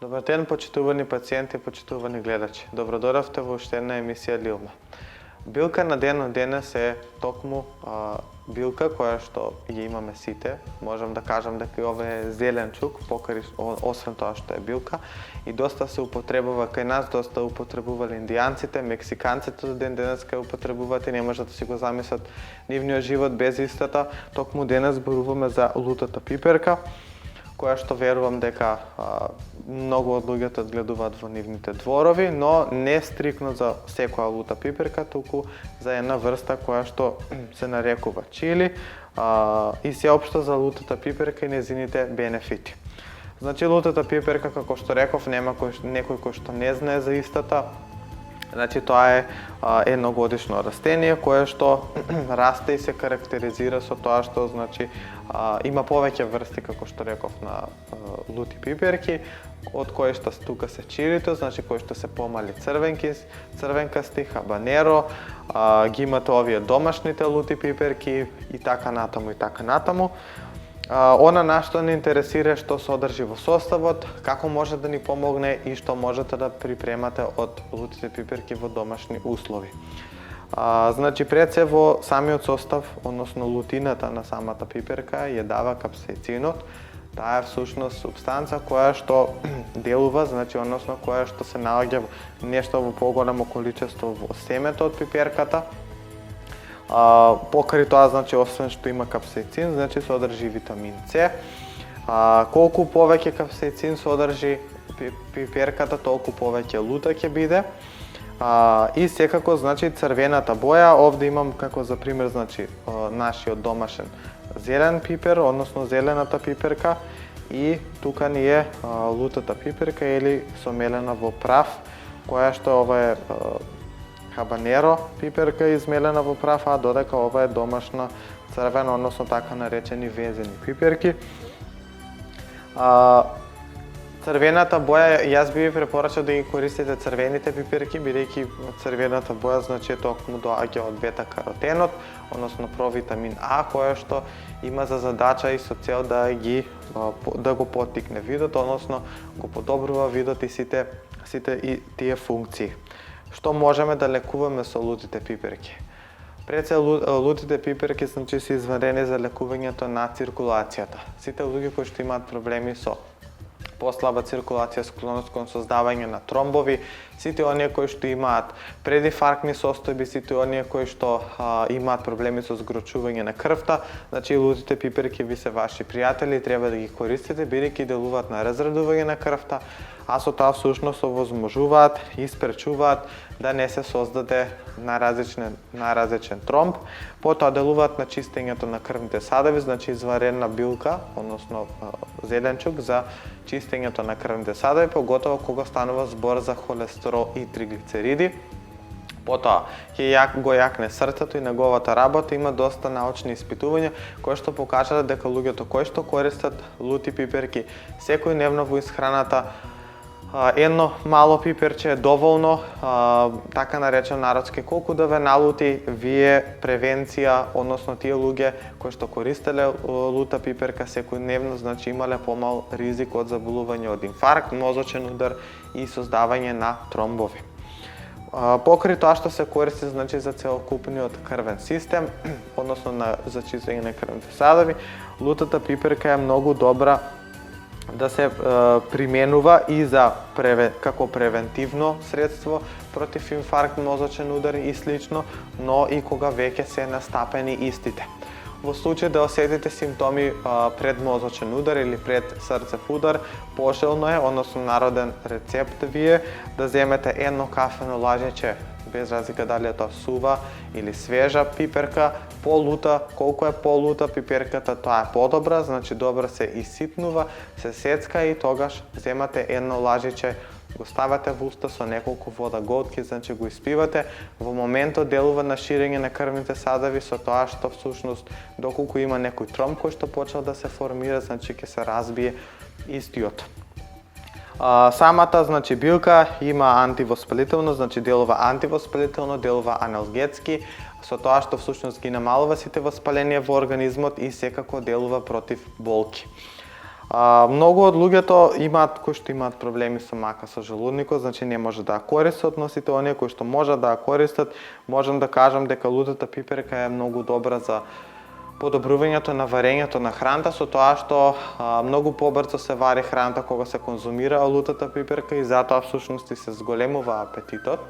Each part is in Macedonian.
Добар ден, почитувани пациенти, почитувани гледачи. Добродојавте во уште една емисија Лилма. Билка на денот денес е токму билка која што ја имаме сите. Можам да кажам дека ова е зеленчук, освен тоа што е билка, и доста се употребува кај нас, доста употребувале индијанците, мексиканците до ден денес кај употребуваат и не можат да си го замислат нивниот живот без истата. Токму денес зборуваме за лутата пиперка, која што верувам дека многу од луѓето одгледуваат во нивните дворови, но не стрикно за секоја лута пиперка, туку за една врста која што се нарекува чили и сеопшто за лутата пиперка и незините бенефити. Значи, лутата пиперка, како што реков, нема некој кој што не знае за истата. Значи, тоа е едногодишно растение кое што расте и се карактеризира со тоа што има повеќе врсти, како што реков, на лути пиперки, од кои што тука се чилито, значи кои што се помали црвенкасти, хабанеро, ги имате овие домашните лути пиперки и така натаму и така натаму. Она на што не интересира што содржи во составот, како може да ни помогне и што можете да припремате од лутите пиперки во домашни услови. Значи, пред се во самиот состав, односно лутината на самата пиперка, ја дава капсаицинот. Таа е всушност супстанца која што делува, значи, односно која што се наоѓа нешто во поголемо количество во семето од пиперката. Покрај тоа, значи, освен што има капсаицин, значи содржи витамин С. Колку повеќе капсаицин содржи пиперката, толку повеќе лута ќе биде. И секако, значи, црвената боја, овде имам како за пример, значи, нашиот домашен зелен пипер, односно зелената пиперка, и тука ни е лутата пиперка или сомелена во прав, која што ова е хабанеро пиперка измелена во прав, а додека ова е домашна црвена, односно така наречени везени пиперки. Црвената боја, јас би ви препорачал да ги користите црвените пиперки, бидејќи црвената боја, значи, токму доаѓа од бета-каротенот, односно провитамин А, која што има за задача и со цел да го поттикне видот, односно го подобрува видот и сите тие функции. Што можеме да лекуваме со лутите пиперки? Пред се лутите пиперки, значи, се изварени за лекувањето на циркулацијата. Сите луѓе кои што имаат проблеми со послаба циркулација, склоност кон создавање на тромбови, сите оние кои што имаат прединфарктни состојби, сите оние кои што имаат проблеми со згрочување на крвта, значи лутите пиперки ви се ваши пријатели и треба да ги користите, бидејќи делуваат на разредување на крвта, а со тоа всушност овозможуваат и спречуваат да не се создаде наразличен тромб. Потоа делуваат на чистењето на крвните садови, значи изварена билка, односно зеленчук за чистењето на крвните садови, поготово кога станува збор за холестерол и триглицериди. Потоа го јакне срцето и неговата работа. Има доста научни испитувања кои што покажале дека луѓето кои што користат лути пиперки секојдневно во исхраната, едно мало пиперче е доволно, така наречен народски, колку да ве налути, вие превенција, односно тие луѓе кои што користеле лута пиперка секојдневно, значи имале помал ризик од заболување од инфаркт, мозочен удар и создавање на тромбови. Покрај тоа што се користи, значи, за целокупниот крвен систем, односно за чистење на крвните садови, лутата пиперка е многу добра да се применува и како превентивно средство против инфаркт, мозочен удар и слично, но и кога веќе се настапени истите. Во случај да осетите симптоми пред мозочен удар или пред срцев удар, пожелно е, односно народен рецепт ви е да земете едно кафено лажиче, без разлика дали е тоа сува или свежа пиперка, полута, колку е полута пиперката, тоа е подобра, значи добро се иситнува, се сецка и тогаш земате едно лажиче, го ставате во уста со неколку вода голтки, значи го испивате. Во моментот делува на ширење на крвните садови со тоа што всушност доколку има некој тромб кој што почел да се формира, значи ќе се разбие истиот. Самата, значи, билка има антивоспалително, значи делува антивоспалително, делува аналгетски, со тоа што всушност ги намалува сите воспаленија во организмот и секако делува против болки. Многу од луѓето кои што имаат проблеми со мака со желудникот, значи не може да ја користат, но сите оние кои што можат да ја користат, можам да кажам дека лутата пиперка е многу добра за подобрувањето на варењето на храната, со тоа што многу побрзо се вари храната кога се конзумира лутата пиперка и затоа всушност се зголемува апетитот.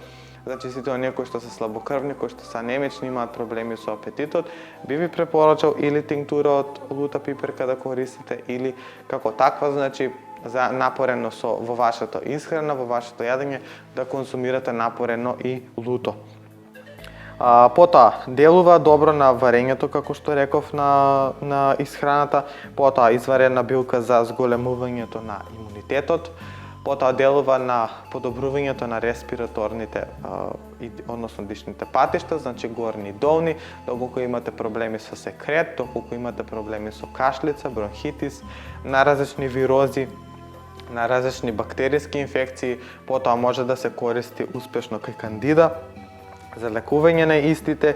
Значи сите оние кои што се слабокрвни, кои што се анемични, имаат проблеми со апетитот, би ви препорачал или тинктура од лута пиперка да користите или како таква, значи за напорено во вашата исхрана, во вашето јадење да конзумирате напорено и луто. Потоа делува добро на варењето, како што реков, на исхраната, потоа изварена билка за зголемувањето на имунитетот, потоа делува на подобрувањето на респираторните, односно дишните патишта, значи горни и долни, доколку имате проблеми со секрет, доколку имате проблеми со кашлица, бронхитис, на различни вирози, на различни бактериски инфекции, потоа може да се користи успешно кај кандида за лекување на истите.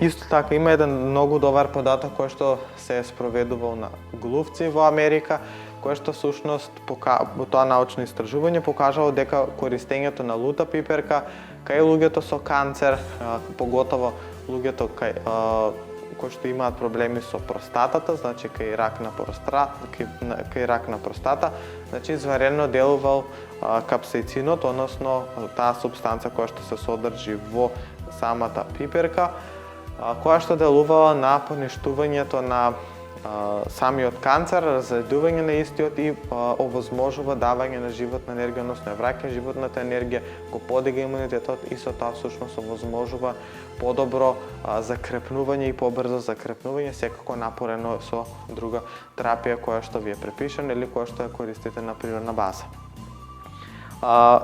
Исто така има еден многу добар податок кој што се е спроведувал на глувци во Америка, кој што всушност тоа научно истражување покажало дека користењето на лута пиперка кај луѓето со канцер, поготово луѓето кои што имаат проблеми со простатата, значи кај рак на простата, значи изварено делувал капсаицинот, односно таа супстанца која што се содржи во самата пиперка, која што делувала на поништувањето на самиот канцер, разредување на истиот и овозможува давање на животна енергија, односно ја враќа животната енергија, го подига имунитетот и со тоа всушност овозможува подобро закрепнување и побрзо закрепнување, секако напорено со друга терапија која што ви е препишана или која што ја користите на природна база.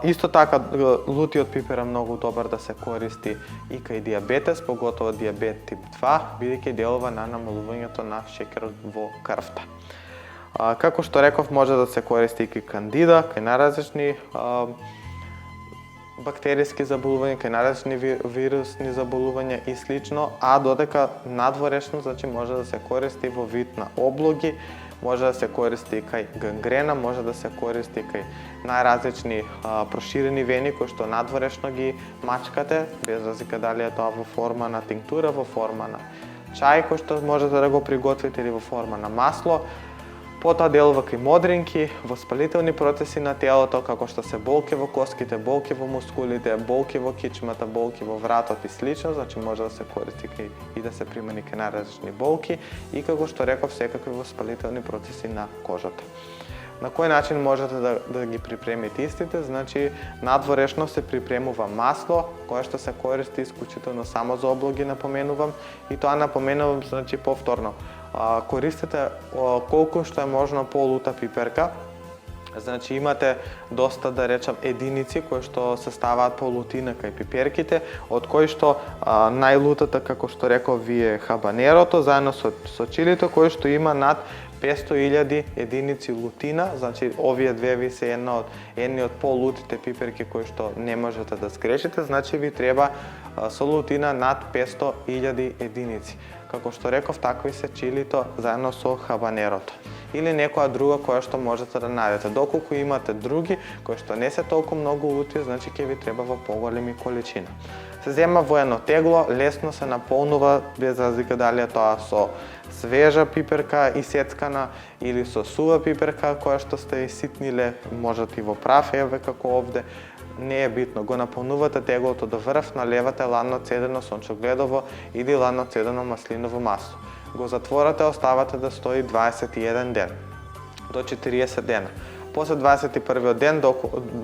Исто така, лутиот пипер е многу добар да се користи и кај диабетес, поготово диабет тип 2, бидејќи делува на намалувањето на шеќерот во крвта. Како што реков, може да се користи и кај кандида, кај наразлични бактериски заболувања, кај наразлични вирусни заболувања и слично, а додека надворешно, значи може да се користи во вид на облоги, може да се користи кај гангрена, може да се користи кај најразлични проширени вени кои што надворешно ги мачкате, без разлика дали е тоа во форма на тинктура, во форма на чај кој што можете да го приготвите или во форма на масло. Потоа делува кај модринки, воспалителни процеси на телото, како што се болки во коските, болки во мускулите, болки во кичмата, болки во вратот и слично, значи може да се користи и да се примени кај најразлични болки и како што реков, секакви воспалителни процеси на кожата. На кој начин можете да ги припремите истите? Значи, надворешно се припремува масло, кое што се користи исклучително само за облоги, напоменувам, и тоа напоменувам, значи, повторно. Користете колку што е можно по-лута пиперка, значи имате доста, да речам, единици кои што се ставаат по лутина кај пиперките, од кои што најлутата, како што реков ви, е хабанерото, заедно со чилито, кој што има над 500.000 единици лутина, значи овие две ви се едни од по-лутите пиперки кои што не можете да сгрешите, значи ви треба со лутина над 500.000 единици. Како што реков, такви се чилито заедно со хабанерото. Или некоја друга која што можете да најдете. Доколку имате други кои што не се толку многу лути, значи ќе ви треба во поголеми количина. Се зема во едно тегло, лесно се наполнува, без разлика дали е тоа со свежа пиперка исецкана или со сува пиперка која што сте иситниле, можете и во прав, еве како овде. Не е битно, го наполнувате теглото до врв, наливате ладно цедено сончогледово или ладно цедено маслиново масло. Го затворате, оставате да стои 21 ден до 40 дена. После 21 ден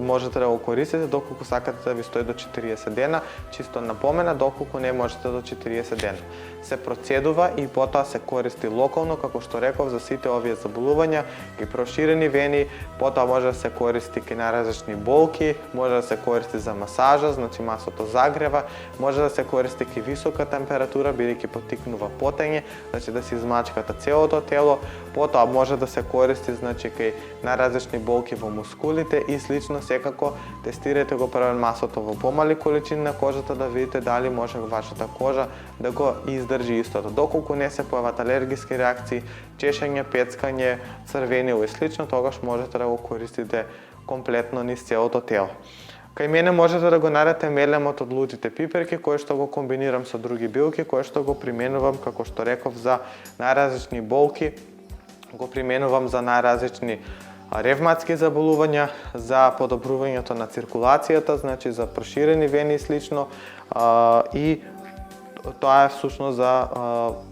можете да го користите доколку сакате да ви стои до 40 дена, чисто напомена, доколку не можете до 40 дена. Се процедува и потоа се користи локално, како што реков, за сите овие заболувања, и проширени вени, потоа може да се користи кај најразлични болки, може да се користи за масажа, значи масото загрева, може да се користи кај висока температура, бидејќи поттикнува потење, значи да се измачкате целото тело, потоа може да се користи, значи кај најразлични болки во мускулите и слично, секако тестирајте го првен масото во помали количини на кожата да видите дали може вашата кожа да го издржи истото. Доколку не се појават алергиски реакции, чешење, пецкање, црвенило и слично, тогаш можете да го користите комплетно низ целото тело. Кај мене можете да го најдете мелемот од лутите пиперки, кој што го комбинирам со други билки, кој што го применувам, како што реков, за најразлични болки, го применувам за најразлични ревматски заболувања, за подобрувањето на циркулацијата, значи за проширени вени и слично, и тоа е всушност за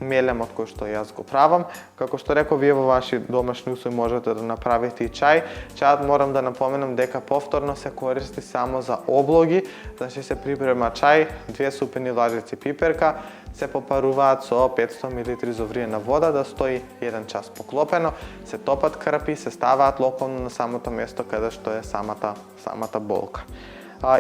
мелемот кој што јас го правам. Како што реков, вие во ваши домашни услови можете да направите и чај. Чајот морам да напоменам дека повторно се користи само за облоги, значи се припрема чај, 2 супени лажици пиперка, се попаруваат со 500 мл зовриена вода да стои 1 час поклопено, се топат крапи, се ставаат локално на самото место каде што е самата болка.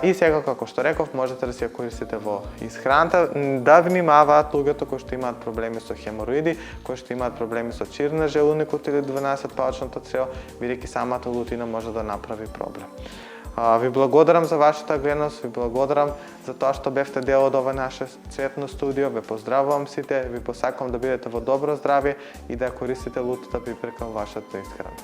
И сега, како што реков, можете да си ја користите во исхраната. Да внимаваат луѓето кои што имаат проблеми со хемороиди, кои што имаат проблеми со чир на желуникот или 12-палчното црево, бидејќи самата лутина може да направи проблем. Ви благодарам за вашата гледност, ви благодарам за тоа што бевте дел од ова наше цветно студио, ве поздравувам сите, ви посакувам да бидете во добро здравје и да користите лутата пиперка во вашата исхрана.